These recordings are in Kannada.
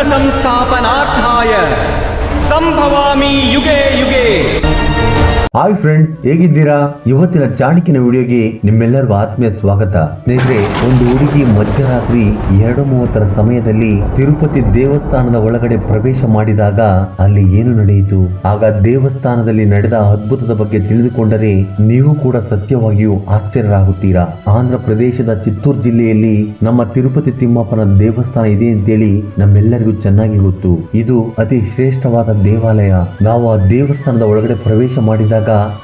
ಸಂಸ್ಥಾಪನಾರ್ಥಾಯ ಸಂಭವಾಮಿ ಯುಗೆ ಯುಗೆ. ಹಾಯ್ ಫ್ರೆಂಡ್ಸ್, ಹೇಗಿದ್ದೀರಾ? ಇವತ್ತಿನ ಚಾಣಕ್ಯನ ವಿಡಿಯೋಗೆ ನಿಮ್ಮೆಲ್ಲರಿಗೂ ಆತ್ಮೀಯ ಸ್ವಾಗತ. ಸ್ನೇಹಿತರೆ, ಒಂದು ಹುಡುಗಿ ಮಧ್ಯರಾತ್ರಿ 2:30 ಸಮಯದಲ್ಲಿ ತಿರುಪತಿ ದೇವಸ್ಥಾನದ ಒಳಗಡೆ ಪ್ರವೇಶ ಮಾಡಿದಾಗ ಅಲ್ಲಿ ಏನು ನಡೆಯಿತು, ಆಗ ದೇವಸ್ಥಾನದಲ್ಲಿ ನಡೆದ ಅದ್ಭುತದ ಬಗ್ಗೆ ತಿಳಿದುಕೊಂಡರೆ ನೀವು ಕೂಡ ಸತ್ಯವಾಗಿಯೂ ಆಶ್ಚರ್ಯರಾಗುತ್ತೀರಾ. ಆಂಧ್ರ ಪ್ರದೇಶದ ಚಿತ್ತೂರು ಜಿಲ್ಲೆಯಲ್ಲಿ ನಮ್ಮ ತಿರುಪತಿ ತಿಮ್ಮಪ್ಪನ ದೇವಸ್ಥಾನ ಇದೆ ಅಂತೇಳಿ ನಮ್ಮೆಲ್ಲರಿಗೂ ಚೆನ್ನಾಗಿ ಗೊತ್ತು. ಇದು ಅತಿ ಶ್ರೇಷ್ಠವಾದ ದೇವಾಲಯ. ನಾವು ಆ ದೇವಸ್ಥಾನದ ಒಳಗಡೆ ಪ್ರವೇಶ ಮಾಡಿದಾಗ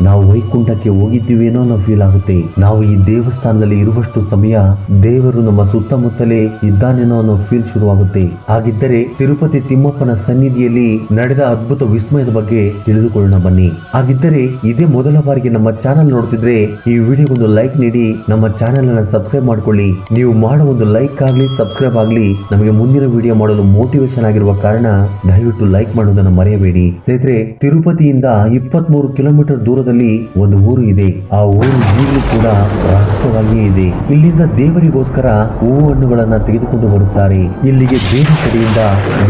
ನಾವು ವೈಕುಂಠಕ್ಕೆ ಹೋಗಿದ್ದೀವೇನೋ ಅನ್ನೋ ಫೀಲ್ ಆಗುತ್ತೆ. ನಾವು ಈ ದೇವಸ್ಥಾನದಲ್ಲಿ ಇರುವಷ್ಟು ಸಮಯ ದೇವರು ನಮ್ಮ ಸುತ್ತಮುತ್ತಲೇ ಇದ್ದಾನೇನೋ ಅನ್ನೋ ಫೀಲ್ ಶುರುವಾಗುತ್ತೆ. ಹಾಗಿದ್ದರೆ ತಿರುಪತಿ ತಿಮ್ಮಪ್ಪನ ಸನ್ನಿಧಿಯಲ್ಲಿ ನಡೆದ ಅದ್ಭುತ ವಿಸ್ಮಯದ ಬಗ್ಗೆ ತಿಳಿದುಕೊಳ್ಳೋಣ ಬನ್ನಿ. ಹಾಗಿದ್ದರೆ ಇದೇ ಮೊದಲ ಬಾರಿಗೆ ನಮ್ಮ ಚಾನೆಲ್ ನೋಡ್ತಿದ್ರೆ ಈ ವಿಡಿಯೋಗೊಂದು ಲೈಕ್ ನೀಡಿ ನಮ್ಮ ಚಾನೆಲ್ ಅನ್ನ ಸಬ್ಸ್ಕ್ರೈಬ್ ಮಾಡ್ಕೊಳ್ಳಿ. ನೀವು ಮಾಡೋ ಒಂದು ಲೈಕ್ ಆಗ್ಲಿ ಸಬ್ಸ್ಕ್ರೈಬ್ ಆಗ್ಲಿ ನಮಗೆ ಮುಂದಿನ ವಿಡಿಯೋ ಮಾಡಲು ಮೋಟಿವೇಶನ್ ಆಗಿರುವ ಕಾರಣ ದಯವಿಟ್ಟು ಲೈಕ್ ಮಾಡೋದನ್ನ ಮರೆಯಬೇಡಿ. ಸ್ನೇಹಿತರೆ, ತಿರುಪತಿಯಿಂದ 23 ಕಿಲೋಮೀಟರ್ ದೂರದಲ್ಲಿ ಒಂದು ಊರು ಇದೆ. ಆ ಊರು ಈಗಲೂ ಕೂಡ ರಹಸ್ಯವಾಗಿಯೇ ಇದೆ. ಇಲ್ಲಿಂದ ದೇವರಿಗೋಸ್ಕರ ಹೂವು ಹಣ್ಣುಗಳನ್ನ ತೆಗೆದುಕೊಂಡು ಬರುತ್ತಾರೆ. ಇಲ್ಲಿಗೆ ಬೇರೆ ಕಡೆಯಿಂದ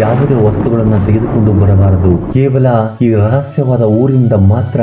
ಯಾವುದೇ ವಸ್ತುಗಳನ್ನ ತೆಗೆದುಕೊಂಡು ಬರಬಾರದು. ಕೇವಲ ಈ ರಹಸ್ಯವಾದ ಊರಿನಿಂದ ಮಾತ್ರ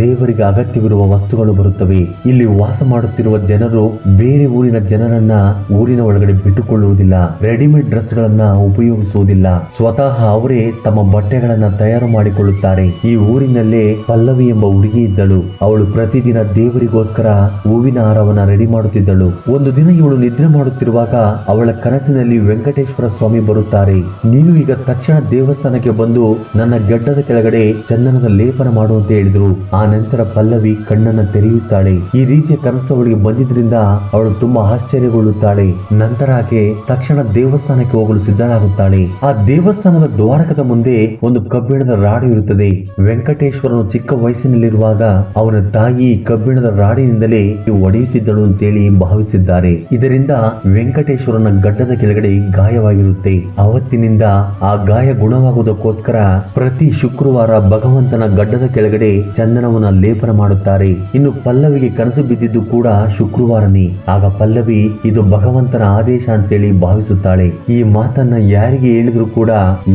ದೇವರಿಗೆ ಅಗತ್ಯವಿರುವ ವಸ್ತುಗಳು ಬರುತ್ತವೆ. ಇಲ್ಲಿ ವಾಸ ಮಾಡುತ್ತಿರುವ ಜನರು ಬೇರೆ ಊರಿನ ಜನರನ್ನ ಊರಿನ ಒಳಗಡೆ ಬಿಟ್ಟುಕೊಳ್ಳುವುದಿಲ್ಲ. ರೆಡಿಮೇಡ್ ಡ್ರೆಸ್ ಗಳನ್ನ ಉಪಯೋಗಿಸುವುದಿಲ್ಲ. ಸ್ವತಃ ಅವರೇ ತಮ್ಮ ಬಟ್ಟೆಗಳನ್ನ ತಯಾರು ಮಾಡಿಕೊಳ್ಳುತ್ತಾರೆ. ಈ ಊರಿನಲ್ಲೇ ಪಲ್ಲವಿ ಎಂಬ ಹುಡುಗಿ ಇದ್ದಳು. ಅವಳು ಪ್ರತಿದಿನ ದೇವರಿಗೋಸ್ಕರ ಹೂವಿನ ಹಾರವನ್ನ ರೆಡಿ ಮಾಡುತ್ತಿದ್ದಳು. ಒಂದು ದಿನ ಇವಳು ನಿದ್ರೆ ಮಾಡುತ್ತಿರುವಾಗ ಅವಳ ಕನಸಿನಲ್ಲಿ ವೆಂಕಟೇಶ್ವರ ಸ್ವಾಮಿ ಬರುತ್ತಾರೆ. ನೀನು ಈಗ ತಕ್ಷಣ ದೇವಸ್ಥಾನಕ್ಕೆ ಬಂದು ನನ್ನ ಗಡ್ಡದ ಕೆಳಗಡೆ ಚಂದನದ ಲೇಪನ ಮಾಡುವಂತ ಹೇಳಿದ್ರು. ಆ ನಂತರ ಪಲ್ಲವಿ ಕಣ್ಣನ್ನ ತೆರೆಯುತ್ತಾಳೆ. ಈ ರೀತಿಯ ಕನಸು ಅವಳಿಗೆ ಬಂದಿದ್ರಿಂದ ಅವಳು ತುಂಬಾ ಆಶ್ಚರ್ಯಗೊಳ್ಳುತ್ತಾಳೆ. ನಂತರ ಆಕೆ ತಕ್ಷಣ ದೇವಸ್ಥಾನಕ್ಕೆ ಹೋಗಲು ಸಿದ್ಧಳಾಗುತ್ತಾಳೆ. ಆ ದೇವಸ್ಥಾನದ ದ್ವಾರಕದ ಮುಂದೆ ಒಂದು ಕಬ್ಬಿಣದ ರಾಡು ಇರುತ್ತದೆ. ವೆಂಕಟೇಶ್ವರನು ಚಿಕ್ಕ ವಯಸ್ಸಿನಲ್ಲಿರುವಾಗ ಅವನ ತಾಯಿ ಕಬ್ಬಿಣದ ರಾಡಿನಿಂದಲೇ ಒಡೆಯುತ್ತಿದ್ದಳು ಅಂತೇಳಿ ಭಾವಿಸಿದ್ದಾರೆ. ಇದರಿಂದ ವೆಂಕಟೇಶ್ವರನ ಗಡ್ಡದ ಕೆಳಗಡೆ ಗಾಯವಾಗಿರುತ್ತೆ. ಅವತ್ತಿನಿಂದ ಆ ಗಾಯ ಗುಣವಾಗುವುದಕ್ಕೋಸ್ಕರ ಪ್ರತಿ ಶುಕ್ರವಾರ ಭಗವಂತನ ಗಡ್ಡದ ಕೆಳಗಡೆ ಚಂದನವನ್ನ ಲೇಪನ ಮಾಡುತ್ತಾರೆ. ಇನ್ನು ಪಲ್ಲವಿಗೆ ಕನಸು ಬಿದ್ದಿದ್ದು ಕೂಡ ಶುಕ್ರವಾರನೇ. ಆಗ ಪಲ್ಲವಿ ಇದು ಭಗವಂತನ ಆದೇಶ ಅಂತೇಳಿ ಭಾವಿಸುತ್ತಾಳೆ. ಈ ಮಾತನ್ನ ಯಾರಿಗೆ ಹೇಳಿದ್ರು ಕೂಡ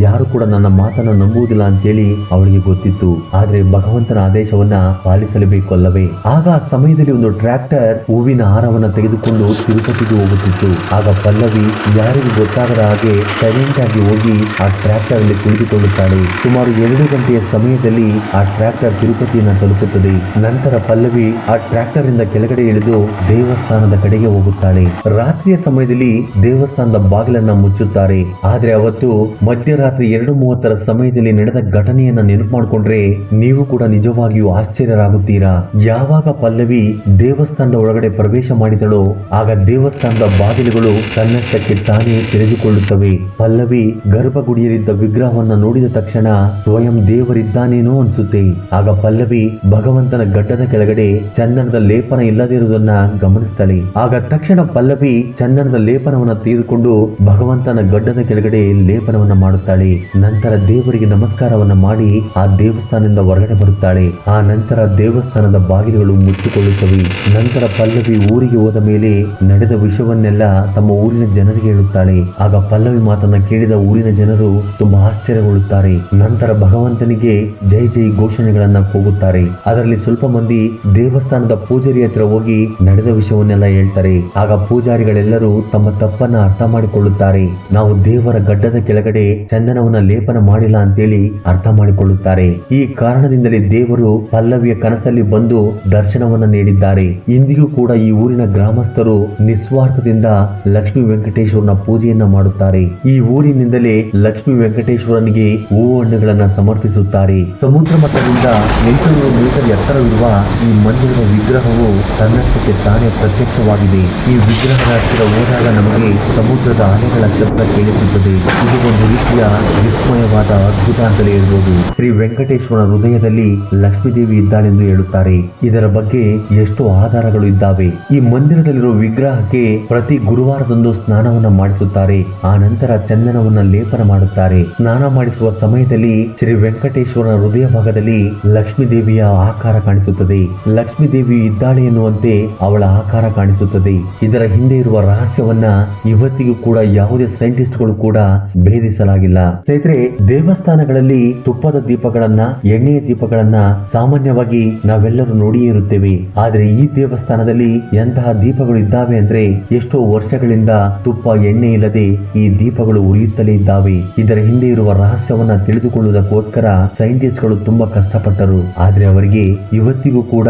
ಯಾರು ಕೂಡ ನನ್ನ ಮಾತನ್ನ ನಂಬುವುದಿಲ್ಲ ಅಂತೇಳಿ ಅವಳಿಗೆ ಗೊತ್ತಿತ್ತು. ಆದ್ರೆ ಭಗವಂತನ ಆದೇಶವನ್ನ ಪಾಲಿಸಲೇಬೇಕು ಅಲ್ಲವೇ? ಆಗ ಆ ಸಮಯದಲ್ಲಿ ಒಂದು ಟ್ರ್ಯಾಕ್ಟರ್ ಹೂವಿನ ಹಾರವನ್ನ ತೆಗೆದುಕೊಂಡು ತಿರುಪತಿಗೆ ಹೋಗುತ್ತಿತ್ತು. ಆಗ ಪಲ್ಲವಿ ಯಾರಿಗೂ ಗೊತ್ತಾಗದ ಹಾಗೆ ಸೈಲೆಂಟ್ ಆಗಿ ಹೋಗಿ ಆ ಟ್ರ್ಯಾಕ್ಟರ್ ಅಲ್ಲಿ ಕುಳಿತುಕೊಳ್ಳುತ್ತಾಳೆ. ಸುಮಾರು 2 ಗಂಟೆಯ ಸಮಯದಲ್ಲಿ ಆ ಟ್ರ್ಯಾಕ್ಟರ್ ತಿರುಪತಿಯನ್ನ ತಲುಪುತ್ತದೆ. ನಂತರ ಪಲ್ಲವಿ ಆ ಟ್ರ್ಯಾಕ್ಟರ್ ಇಂದ ಕೆಳಗಡೆ ಇಳಿದು ದೇವಸ್ಥಾನದ ಕಡೆಗೆ ಹೋಗುತ್ತಾಳೆ. ರಾತ್ರಿಯ ಸಮಯದಲ್ಲಿ ದೇವಸ್ಥಾನದ ಬಾಗಿಲನ್ನ ಮುಚ್ಚುತ್ತಾರೆ. ಆದ್ರೆ ಅವತ್ತು ಮಧ್ಯರಾತ್ರಿ 2:30 ಸಮಯದಲ್ಲಿ ನಡೆದ ಘಟನೆಯನ್ನ ನೆನಪು ಮಾಡಿಕೊಂಡ್ರೆ ನೀವು ಕೂಡ ನಿಜವಾಗಿಯೂ ಆಶ್ಚರ್ಯರಾಗುತ್ತೀರಾ. ಯಾವಾಗ ಪಲ್ಲವಿ ದೇವಸ್ಥಾನದ ಒಳಗಡೆ ಪ್ರವೇಶ ಮಾಡಿದಳೋ ಆಗ ದೇವಸ್ಥಾನದ ಬಾಗಿಲುಗಳು ತನ್ನಷ್ಟಕ್ಕೆ ತಾನೇ ತೆರೆದುಕೊಳ್ಳುತ್ತವೆ. ಪಲ್ಲವಿ ಗರ್ಭಗುಡಿಯಲ್ಲಿದ್ದ ವಿಗ್ರಹವನ್ನ ನೋಡಿದ ತಕ್ಷಣ ಸ್ವಯಂ ದೇವರಿದ್ದಾನೇನೋ ಅನ್ಸುತ್ತೆ. ಆಗ ಪಲ್ಲವಿ ಭಗವಂತನ ಗಡ್ಡದ ಕೆಳಗಡೆ ಚಂದನದ ಲೇಪನ ಇಲ್ಲದಿರುವುದನ್ನ ಗಮನಿಸ್ತಾಳೆ. ಆಗ ತಕ್ಷಣ ಪಲ್ಲವಿ ಚಂದನದ ಲೇಪನವನ್ನ ತೆಗೆದುಕೊಂಡು ಭಗವಂತನ ಗಡ್ಡದ ಕೆಳಗಡೆ ಲೇಪನವನ್ನ ಮಾಡುತ್ತಾಳೆ. ನಂತರ ದೇವರಿಗೆ ನಮಸ್ಕಾರವನ್ನ ಮಾಡಿ ಆ ದೇವಸ್ಥಾನದಿಂದ ಹೊರಗಡೆ ಬರುತ್ತಾಳೆ. ಆ ನಂತರ ದೇವಸ್ಥಾನದ ಬಾಗಿಲುಗಳು ಮುಚ್ಚಿಕೊಳ್ಳುತ್ತವೆ. ನಂತರ ಪಲ್ಲವಿ ಊರಿಗೆ ಹೋದ ಮೇಲೆ ನಡೆದ ವಿಷಯವನ್ನೆಲ್ಲ ತಮ್ಮ ಊರಿನ ಜನರಿಗೆ ಹೇಳುತ್ತಾಳೆ. ಆಗ ಪಲ್ಲವಿ ಮಾತನ್ನ ಕೇಳಿದ ಊರಿನ ಜನರು ತುಂಬಾ ಆಶ್ಚರ್ಯಗೊಳ್ಳುತ್ತಾರೆ. ನಂತರ ಭಗವಂತನಿಗೆ ಜೈ ಜೈ ಘೋಷಣೆಗಳನ್ನ ಕೂಗುತ್ತಾರೆ. ಅದರಲ್ಲಿ ಸ್ವಲ್ಪ ಮಂದಿ ದೇವಸ್ಥಾನದ ಪೂಜಾರಿ ಹತ್ರ ಹೋಗಿ ನಡೆದ ವಿಷಯವನ್ನೆಲ್ಲ ಹೇಳ್ತಾರೆ. ಆಗ ಪೂಜಾರಿಗಳೆಲ್ಲರೂ ತಮ್ಮ ತಪ್ಪನ್ನ ಅರ್ಥ ಮಾಡಿಕೊಳ್ಳುತ್ತಾರೆ. ನಾವು ದೇವರ ಗಡ್ಡದ ಕೆಳಗಡೆ ಚಂದನವನ್ನ ಲೇಪನ ಮಾಡಿಲ್ಲ ಅಂತೇಳಿ ಅರ್ಥ ಮಾಡಿಕೊಳ್ಳುತ್ತಾರೆ. ಈ ಕಾರಣದಿಂದಲೇ ದೇವರು ಪಲ್ಲವಿಯ ಕನಸಲ್ಲಿ ಬಂದು ದರ್ಶನವನ್ನ ನೀಡಿದ್ದಾರೆ. ಇಂದಿಗೂ ಕೂಡ ಈ ಊರಿನ ಗ್ರಾಮಸ್ಥರು ನಿಸ್ವಾರ್ಥದಿಂದ ಲಕ್ಷ್ಮೀ ವೆಂಕಟೇಶ್ವರನ ಪೂಜೆಯನ್ನ ಮಾಡುತ್ತಾರೆ. ಈ ಊರಿನಿಂದಲೇ ಲಕ್ಷ್ಮೀ ವೆಂಕಟೇಶ್ವರನಿಗೆ ಹೂವು ಹಣ್ಣುಗಳನ್ನ ಸಮರ್ಪಿಸುತ್ತಾರೆ. ಸಮುದ್ರ ಮಟ್ಟದಿಂದ 800 ಮೀಟರ್ ಎತ್ತರವಿರುವ ಈ ಮಂದಿರದ ವಿಗ್ರಹವು ತನ್ನಷ್ಟಕ್ಕೆ ತಾನೇ ಪ್ರತ್ಯಕ್ಷವಾಗಿದೆ. ಈ ವಿಗ್ರಹದ ಹತ್ತಿರ ಹೋದಾಗ ನಮಗೆ ಸಮುದ್ರದ ಅಲೆಗಳ ಶಬ್ದ ಕೇಳಿಸುತ್ತದೆ. ಇದು ಒಂದು ರೀತಿಯ ವಿಸ್ಮಯವಾದ ಅದ್ಭುತ ಅಂತಲೇ ಹೇಳ್ಬೋದು. ಶ್ರೀ ವೆಂಕಟೇಶ್ವರ ಹೃದಯದಲ್ಲಿ ಲಕ್ಷ್ಮೀ ಲಕ್ಷ್ಮೀದೇವಿ ಇದ್ದಾಳೆಂದು ಹೇಳುತ್ತಾರೆ. ಇದರ ಬಗ್ಗೆ ಎಷ್ಟೋ ಆಧಾರಗಳು ಇದ್ದಾವೆ. ಈ ಮಂದಿರದಲ್ಲಿರುವ ವಿಗ್ರಹಕ್ಕೆ ಪ್ರತಿ ಗುರುವಾರದಂದು ಸ್ನಾನವನ್ನ ಮಾಡಿಸುತ್ತಾರೆ. ಆ ನಂತರ ಚಂದನವನ್ನ ಲೇಪನ ಮಾಡುತ್ತಾರೆ. ಸ್ನಾನ ಮಾಡಿಸುವ ಸಮಯದಲ್ಲಿ ಶ್ರೀ ವೆಂಕಟೇಶ್ವರನ ಹೃದಯ ಭಾಗದಲ್ಲಿ ಲಕ್ಷ್ಮೀ ದೇವಿಯ ಆಕಾರ ಕಾಣಿಸುತ್ತದೆ. ಲಕ್ಷ್ಮೀ ದೇವಿ ಇದ್ದಾಳೆ ಎನ್ನುವಂತೆ ಅವಳ ಆಕಾರ ಕಾಣಿಸುತ್ತದೆ. ಇದರ ಹಿಂದೆ ಇರುವ ರಹಸ್ಯವನ್ನ ಇವತ್ತಿಗೂ ಕೂಡ ಯಾವುದೇ ಸೈಂಟಿಸ್ಟ್ಗಳು ಕೂಡ ಭೇದಿಸಲಾಗಿಲ್ಲ. ಸ್ನೇಹಿತರೆ, ದೇವಸ್ಥಾನಗಳಲ್ಲಿ ತುಪ್ಪದ ದೀಪಗಳನ್ನ, ಎಣ್ಣೆಯ ದೀಪಗಳನ್ನ ಸಾಮಾನ್ಯವಾಗಿ ನಾವೆಲ್ಲರೂ ನೋಡಿಯೇ ಇರುತ್ತೇವೆ. ಆದ್ರೆ ಈ ದೇವಸ್ಥಾನದಲ್ಲಿ ಎಂತಹ ದೀಪಗಳು ಇದ್ದಾವೆ ಅಂದ್ರೆ ಎಷ್ಟೋ ವರ್ಷಗಳಿಂದ ತುಪ್ಪ ಎಣ್ಣೆ ಇಲ್ಲದೆ ಈ ದೀಪಗಳು ಉರಿಯುತ್ತಲೇ ಇದ್ದಾವೆ. ಇದರ ಹಿಂದೆ ಇರುವ ರಹಸ್ಯವನ್ನ ತಿಳಿದುಕೊಳ್ಳುವುದಕ್ಕೋಸ್ಕರ ಸೈಂಟಿಸ್ಟ್ಗಳು ತುಂಬಾ ಕಷ್ಟಪಟ್ಟರು. ಆದ್ರೆ ಅವರಿಗೆ ಇವತ್ತಿಗೂ ಕೂಡ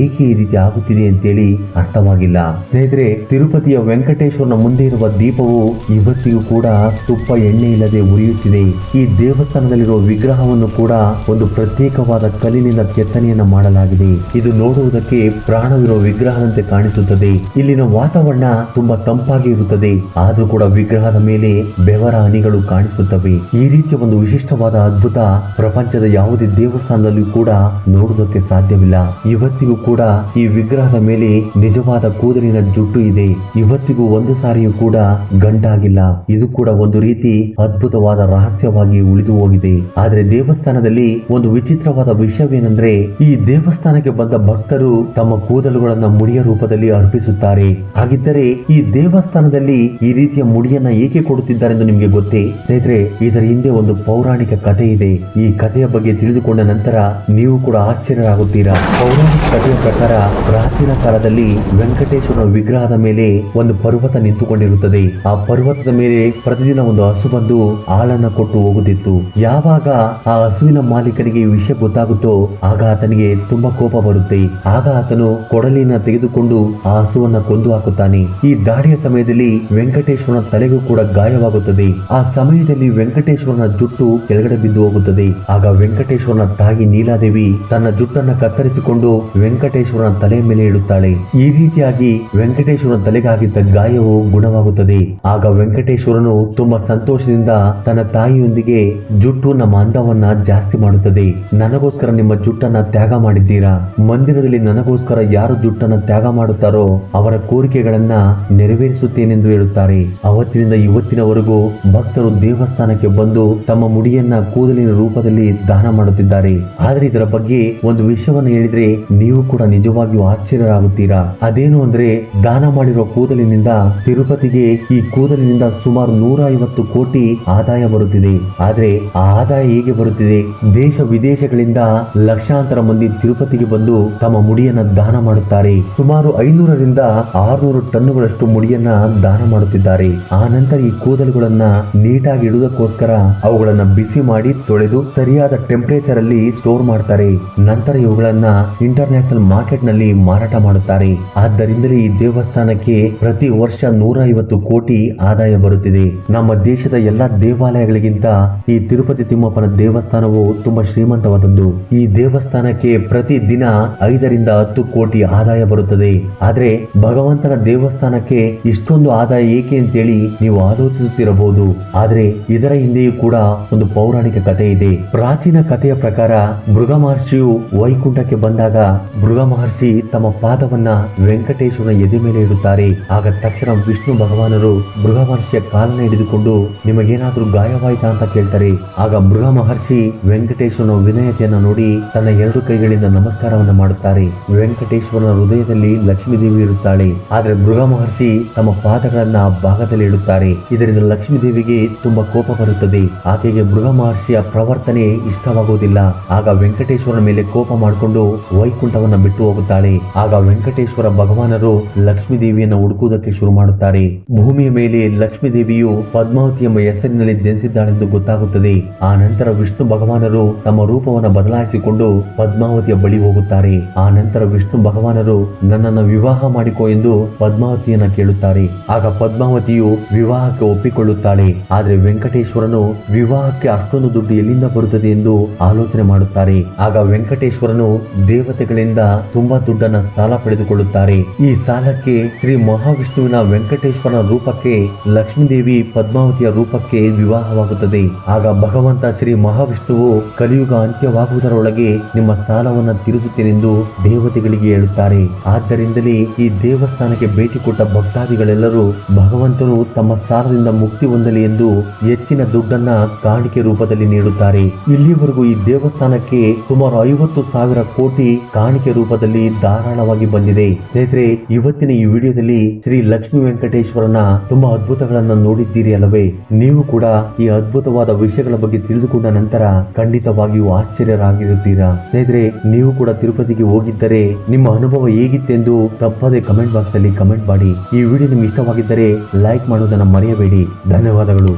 ಏಕೆ ಈ ರೀತಿ ಆಗುತ್ತಿದೆ ಅಂತೇಳಿ ಅರ್ಥವಾಗಿಲ್ಲ. ಸ್ನೇಹಿತರೆ, ತಿರುಪತಿಯ ವೆಂಕಟೇಶ್ವರನ ಮುಂದೆ ಇರುವ ದೀಪವು ಇವತ್ತಿಗೂ ಕೂಡ ತುಪ್ಪ ಎಣ್ಣೆ ಇಲ್ಲದೆ ಉರಿಯುತ್ತಿದೆ. ಈ ದೇವಸ್ಥಾನದಲ್ಲಿರುವ ವಿಗ್ರಹವನ್ನು ಕೂಡ ಒಂದು ಪ್ರತ್ಯೇಕವಾದ ಕಲ್ಲಿನಿಂದ ಕೆತ್ತನೆಯನ್ನ ಮಾಡಲಾಗಿದೆ. ಇದು ನೋಡುವುದಕ್ಕೆ ಪ್ರಾಣವಿರುವ ವಿಗ್ರಹದಂತೆ ಕಾಣಿಸುತ್ತದೆ. ಇಲ್ಲಿನ ವಾತಾವರಣ ತುಂಬಾ ತಂಪಾಗಿ ಇರುತ್ತದೆ. ಆದ್ರೂ ಕೂಡ ವಿಗ್ರಹದ ಮೇಲೆ ಬೆವರ ಹನಿಗಳು ಕಾಣಿಸುತ್ತವೆ. ಈ ರೀತಿಯ ಒಂದು ವಿಶಿಷ್ಟವಾದ ಅದ್ಭುತ ಪ್ರಪಂಚದ ಯಾವುದೇ ದೇವಸ್ಥಾನದಲ್ಲೂ ಕೂಡ ನೋಡುವುದಕ್ಕೆ ಸಾಧ್ಯವಿಲ್ಲ. ಇವತ್ತಿಗೂ ಕೂಡ ಈ ವಿಗ್ರಹದ ಮೇಲೆ ನಿಜವಾದ ಕೂದಲಿನ ಜುಟ್ಟು ಇದೆ. ಇವತ್ತಿಗೂ ಒಂದು ಸಾರಿಯೂ ಕೂಡ ಗಂಟಾಗಿಲ್ಲ. ಇದು ಕೂಡ ಒಂದು ರೀತಿ ಅದ್ಭುತವಾದ ರಹಸ್ಯವಾಗಿ ಉಳಿದು ಹೋಗಿದೆ. ಆದ್ರೆ ದೇವಸ್ಥಾನದಲ್ಲಿ ಒಂದು ವಿಚಿತ್ರವಾದ ವಿಷಯವೇನೆಂದ್ರೆ, ಈ ದೇವಸ್ಥಾನಕ್ಕೆ ಬಂದ ಭಕ್ತರು ತಮ್ಮ ಕೂದಲುಗಳನ್ನ ಮುಡಿಯ ರೂಪದಲ್ಲಿ ಅರ್ಪಿಸುತ್ತಾರೆ. ಹಾಗಿದ್ದರೆ ಈ ದೇವಸ್ಥಾನದಲ್ಲಿ ಈ ರೀತಿಯ ಮುಡಿಯನ್ನ ಏಕೆ ಕೊಡುತ್ತಿದ್ದಾರೆ ಎಂದು ನಿಮಗೆ ಗೊತ್ತೇ? ಸ್ನೇಹಿತರೆ, ಇದರ ಹಿಂದೆ ಒಂದು ಪೌರಾಣಿಕ ಕಥೆ ಇದೆ. ಈ ಕಥೆಯ ಬಗ್ಗೆ ತಿಳಿದುಕೊಂಡ ನಂತರ ನೀವು ಕೂಡ ಆಶ್ಚರ್ಯರಾಗುತ್ತೀರಾ. ಪೌರಾಣಿಕ ಕಥೆಯ ಪ್ರಕಾರ ಪ್ರಾಚೀನ ಕಾಲದಲ್ಲಿ ವೆಂಕಟೇಶ್ವರನ ವಿಗ್ರಹದ ಮೇಲೆ ಒಂದು ಪರ್ವತ ನಿಂತುಕೊಂಡಿರುತ್ತದೆ. ಆ ಪರ್ವತದ ಮೇಲೆ ಪ್ರತಿದಿನ ಒಂದು ಹಸು ಬಂದು ಹಾಲನ್ನ ಕೊಟ್ಟು ಹೋಗುತ್ತಿತ್ತು. ಯಾವಾಗ ಆ ಹಸುವಿನ ಮಾಲೀಕನಿಗೆ ಈ ವಿಷಯ ಗೊತ್ತಾಗುತ್ತೋ ಆಗ ಆತನಿಗೆ ತುಂಬಾ ಕೋಪ ಬರುತ್ತೆ. ಆಗ ಆತನು ಕೊಡಲಿನ ತೆಗೆದುಕೊಂಡು ಆ ಹಸುವನ್ನ ಕೊಂದು ಹಾಕುತ್ತಾನೆ. ಈ ದಾಳಿಯ ಸಮಯದಲ್ಲಿ ವೆಂಕಟೇಶ್ವರನ ತಲೆಗೂ ಕೂಡ ಗಾಯವಾಗುತ್ತದೆ. ಆ ಸಮಯದಲ್ಲಿ ವೆಂಕಟೇಶ್ವರನ ಜುಟ್ಟು ಕೆಳಗಡೆ ಬಿದ್ದು ಹೋಗುತ್ತದೆ. ಆಗ ವೆಂಕಟೇಶ್ವರನ ತಾಯಿ ನೀಲಾದೇವಿ ತನ್ನ ಜುಟ್ಟನ್ನ ಕತ್ತರಿಸಿಕೊಂಡು ವೆಂಕಟೇಶ್ವರನ ತಲೆಯ ಮೇಲೆ ಇಡುತ್ತಾಳೆ. ಈ ರೀತಿಯಾಗಿ ವೆಂಕಟೇಶ್ವರನ ತಲೆಗಾಗಿದ್ದ ಗಾಯವು ಗುಣವಾಗುತ್ತದೆ. ಆಗ ವೆಂಕಟೇಶ್ವರನು ತುಂಬಾ ಸಂತೋಷದಿಂದ ತನ್ನ ತಾಯಿಯೊಂದಿಗೆ ಜುಟ್ಟು ನಮ್ಮ ಅಂದವನ್ನ ಜಾಸ್ತಿ ಮಾಡುತ್ತದೆ. ನನಗೋಸ್ಕರ ನಿಮ್ಮ ಜುಟ್ಟನ್ನ ತ್ಯಾಗ ಮಾಡಿದ್ದೀರಾ. ಮಂದಿರದಲ್ಲಿ ನನಗೋಸ್ಕರ ಯಾರು ಜುಟ್ಟನ್ನ ತ್ಯಾಗ ಮಾಡುತ್ತಾರೋ ಅವರ ಕೋರಿಕೆಗಳನ್ನ ನೆರವೇರಿಸುತ್ತೇನೆಂದು ಹೇಳುತ್ತಾರೆ. ಅವತ್ತಿನಿಂದ ಇವತ್ತಿನವರೆಗೂ ಭಕ್ತರು ದೇವಸ್ಥಾನಕ್ಕೆ ಬಂದು ತಮ್ಮ ಮುಡಿಯನ್ನ ಕೂದಲಿನ ರೂಪದಲ್ಲಿ ದಾನ ಮಾಡುತ್ತಿದ್ದಾರೆ. ಆದ್ರೆ ಇದರ ಬಗ್ಗೆ ಒಂದು ವಿಷಯವನ್ನು ಹೇಳಿದ್ರೆ ನೀವು ಕೂಡ ನಿಜವಾಗಿಯೂ ಆಶ್ಚರ್ಯರಾಗುತ್ತೀರಾ. ಅದೇನು ಅಂದ್ರೆ, ದಾನ ಮಾಡಿರುವ ಕೂದಲಿನಿಂದ ತಿರುಪತಿಗೆ ಈ ಕೂದಲಿನಿಂದ ಸುಮಾರು 150 ಕೋಟಿ ಆದಾಯ ಬರುತ್ತಿದೆ. ಆದ್ರೆ ಆ ಆದಾಯ ಹೇಗೆ ಬರುತ್ತಿದೆ? ದೇಶ ವಿದೇಶಗಳಿಂದ ಲಕ್ಷಾಂತರ ಮಂದಿ ತಿರುಪತಿಗೆ ಬಂದು ತಮ್ಮ ಮುಡಿಯನ್ನ ದಾನ ಮಾಡುತ್ತಾರೆ. ಸುಮಾರು 500ರಿಂದ 600 ಟನ್ನುಗಳಷ್ಟು ಮುಡಿಯನ್ನ ದಾನ ಮಾಡುತ್ತಿದ್ದಾರೆ. ಆ ನಂತರ ಈ ಕೂದಲುಗಳನ್ನ ನೀಟಾಗಿ ಇಡುವುದಕ್ಕೋಸ್ಕರ ಅವುಗಳನ್ನ ಬಿಸಿ ಮಾಡಿ ತೊಳೆದು ಸರಿಯಾದ ಟೆಂಪರೇಚರ್ ಅಲ್ಲಿ ಸ್ಟೋರ್ ಮಾಡ್ತಾರೆ. ನಂತರ ಇವುಗಳನ್ನ ಇಂಟರ್ನ್ಯಾಷನಲ್ ಮಾರ್ಕೆಟ್ ನಲ್ಲಿ ಮಾರಾಟ ಮಾಡುತ್ತಾರೆ. ಆದ್ದರಿಂದಲೇ ಈ ದೇವಸ್ಥಾನಕ್ಕೆ ಪ್ರತಿ ವರ್ಷ 150 ಕೋಟಿ ಆದಾಯ ಬರುತ್ತಿದೆ. ನಮ್ಮ ದೇಶದ ಎಲ್ಲಾ ದೇವಾಲಯಗಳಿಗಿಂತ ಈ ತಿರುಪತಿ ತಿಮ್ಮಪ್ಪನ ದೇವಸ್ಥಾನವು ತುಂಬಾ ಶ್ರೀಮಂತವಾದದ್ದು. ಈ ದೇವಸ್ಥಾನಕ್ಕೆ ಪ್ರತಿ ದಿನ 5ರಿಂದ 10 ಕೋಟಿ ಆದಾಯ ಬರುತ್ತದೆ. ಆದ್ರೆ ಭಗವಂತನ ದೇವಸ್ಥಾನಕ್ಕೆ ಇಷ್ಟೊಂದು ಆದಾಯ ಏಕೆ ಅಂತೇಳಿ ನೀವು ಆಲೋಚಿಸುತ್ತಿರಬಹುದು. ಆದ್ರೆ ಇದರ ಹಿಂದೆಯೂ ಕೂಡ ಒಂದು ಪೌರಾಣಿಕ ಕಥೆ ಇದೆ. ಪ್ರಾಚೀನ ಕಥೆಯ ಪ್ರಕಾರ ಭೃಗ ಮಹರ್ಷಿಯು ವೈಕುಂಠಕ್ಕೆ ಬಂದಾಗ ಭೃಗ ಮಹರ್ಷಿ ತಮ್ಮ ಪಾದವನ್ನ ವೆಂಕಟೇಶ್ವರನ ಎದೆ ಮೇಲೆ ಇಡುತ್ತಾರೆ. ಆಗ ತಕ್ಷಣ ವಿಷ್ಣು ಭಗವಾನರು ಭೃಗ ಮಹರ್ಷಿಯ ಕಾಲನ್ನ ಹಿಡಿದುಕೊಂಡು ನಿಮಗೇನಾದ್ರೂ ಗಾಯವಾಯ್ತಾ ಅಂತ ಕೇಳ್ತಾರೆ. ಆಗ ಭೃಗ ಮಹರ್ಷಿ ವೆಂಕಟೇಶ್ವರನ ವಿನಯತೆಯನ್ನ ನೋಡಿ ತನ್ನ 2 ಕೈಗಳಿಂದ ನಮಸ್ಕಾರವನ್ನ ಮಾಡುತ್ತಾರೆ. ವೆಂಕಟೇಶ್ವರನ ಹೃದಯದಲ್ಲಿ ಲಕ್ಷ್ಮೀ ದೇವಿ ಇರುತ್ತಾಳೆ. ಆದ್ರೆ ಭೃಗ ಮಹರ್ಷಿ ತಮ್ಮ ಪಾದಗಳನ್ನ ಆ ಭಾಗದಲ್ಲಿ ಇಡುತ್ತಾರೆ. ಇದರಿಂದ ಲಕ್ಷ್ಮೀ ದೇವಿಗೆ ತುಂಬಾ ಕೋಪ ಬರುತ್ತದೆ. ಆಕೆಗೆ ಭೃಗ ಮಹರ್ಷಿಯ ಪ್ರವರ್ತನೆ ಇಷ್ಟವಾಗುವುದಿಲ್ಲ. ಆಗ ವೆಂಕಟೇಶ್ವರನ ಮೇಲೆ ಕೋಪ ಮಾಡಿಕೊಂಡು ವೈಕುಂಠವನ್ನ ಬಿಟ್ಟು ಹೋಗುತ್ತಾಳೆ. ಆಗ ವೆಂಕಟೇಶ್ವರ ಭಗವಾನರು ಲಕ್ಷ್ಮೀ ದೇವಿಯನ್ನ ಹುಡುಕುವುದಕ್ಕೆ ಶುರು ಮಾಡುತ್ತಾರೆ. ಭೂಮಿಯ ಮೇಲೆ ಲಕ್ಷ್ಮೀ ದೇವಿಯು ಪದ್ಮಾವತಿ ಎಂಬ ಹೆಸರಿನಲ್ಲಿ ಜನಿಸಿದ್ದಾಳೆಂದು ಗೊತ್ತಾಗುತ್ತದೆ. ಆ ನಂತರ ವಿಷ್ಣು ಭಗವಾನರು ತಮ್ಮ ರೂಪವನ್ನ ಬದಲಾಯಿಸಿಕೊಂಡು ಪದ್ಮಾವತಿಯ ಬಳಿ ಹೋಗುತ್ತಾರೆ. ಆ ನಂತರ ವಿಷ್ಣು ಭಗವಾನರು ನನ್ನನ್ನು ವಿವಾಹ ಮಾಡಿಕೊ ಎಂದು ಪದ್ಮಾವತಿಯನ್ನ ಕೇಳುತ್ತಾರೆ. ಆಗ ಪದ್ಮಾವತಿಯು ವಿವಾಹಕ್ಕೆ ಒಪ್ಪಿಕೊಳ್ಳುತ್ತಾಳೆ. ಆದ್ರೆ ವೆಂಕಟೇಶ್ವರನು ವಿವಾಹಕ್ಕೆ ಅಷ್ಟೊಂದು ದುಡ್ಡು ಎಲ್ಲಿಂದ ಬರುತ್ತದೆ ಎಂದು ಆಲೋಚನೆ ಮಾಡುತ್ತಾರೆ. ಆಗ ವೆಂಕಟೇಶ್ವರನು ದೇವತೆಗಳಿಂದ ತುಂಬಾ ದುಡ್ಡನ್ನ ಸಾಲ ಪಡೆದುಕೊಳ್ಳುತ್ತಾರೆ. ಈ ಸಾಲಕ್ಕೆ ಶ್ರೀ ಮಹಾವಿಷ್ಣುವಿನ ವೆಂಕಟೇಶ್ವರನ ರೂಪಕ್ಕೆ ಲಕ್ಷ್ಮೀದೇವಿ ಪದ್ಮಾವತಿಯ ರೂಪಕ್ಕೆ ವಿವಾಹವಾಗುತ್ತದೆ. ಆಗ ಭಗವಂತ ಶ್ರೀ ಮಹಾವಿಷ್ಣುವು ಕಲಿಯುಗ ಅಂತ್ಯವಾಗುವುದರೊಳಗೆ ನಿಮ್ಮ ಸಾಲವನ್ನ ತೀರಿಸುತ್ತೇನೆಂದು ದೇವತೆಗಳಿಗೆ ಹೇಳುತ್ತಾರೆ. ಆದ್ದರಿಂದಲೇ ಈ ದೇವಸ್ಥಾನಕ್ಕೆ ಭೇಟಿ ಕೊಟ್ಟ ಭಕ್ತಾದಿಗಳೆಲ್ಲರೂ ಭಗವಂತನು ತಮ್ಮ ಸಾಲದಿಂದ ಮುಕ್ತಿ ಹೊಂದಲಿ ಎಂದು ಹೆಚ್ಚಿನ ದುಡ್ಡನ್ನ ಕಾಣಿಕೆ ರೂಪದಲ್ಲಿ ನೀಡುತ್ತಾರೆ. ಇಲ್ಲಿವರೆಗೂ ಈ ದೇವಸ್ಥಾನಕ್ಕೆ ಸುಮಾರು 50,000 ಕೋಟಿ ಕಾಣಿಕೆ ರೂಪದಲ್ಲಿ ಧಾರಾಳವಾಗಿ ಬಂದಿದೆ. ಸ್ನೇಹಿತರೆ, ಇವತ್ತಿನ ಈ ವಿಡಿಯೋದಲ್ಲಿ ಶ್ರೀ ಲಕ್ಷ್ಮೀ ವೆಂಕಟೇಶ್ವರನ ತುಂಬಾ ಅದ್ಭುತಗಳನ್ನ ನೋಡಿದ್ದೀರಿ ಅಲ್ಲವೇ? ನೀವು ಕೂಡ ಈ ಅದ್ಭುತವಾದ ವಿಷಯಗಳ ಬಗ್ಗೆ ತಿಳಿದುಕೊಂಡ ನಂತರ ಖಂಡಿತವಾಗಿಯೂ ಆಶ್ಚರ್ಯರಾಗಿರುತ್ತೀರಾ. ಸ್ನೇಹಿತರೆ, ನೀವು ಕೂಡ ತಿರುಪತಿಗೆ ಹೋಗಿದ್ದರೆ ನಿಮ್ಮ ಅನುಭವ ಹೇಗಿತ್ತೆಂದು ತಪ್ಪದೆ ಕಮೆಂಟ್ ಬಾಕ್ಸ್ ಅಲ್ಲಿ ಕಮೆಂಟ್ ಮಾಡಿ. ಈ ವಿಡಿಯೋ ನಿಮ್ಗೆ ಇಷ್ಟವಾಗಿದ್ದರೆ ಲೈಕ್ ಮಾಡೋದನ್ನ ಮರೆಯಬೇಡಿ. ಧನ್ಯವಾದಗಳು.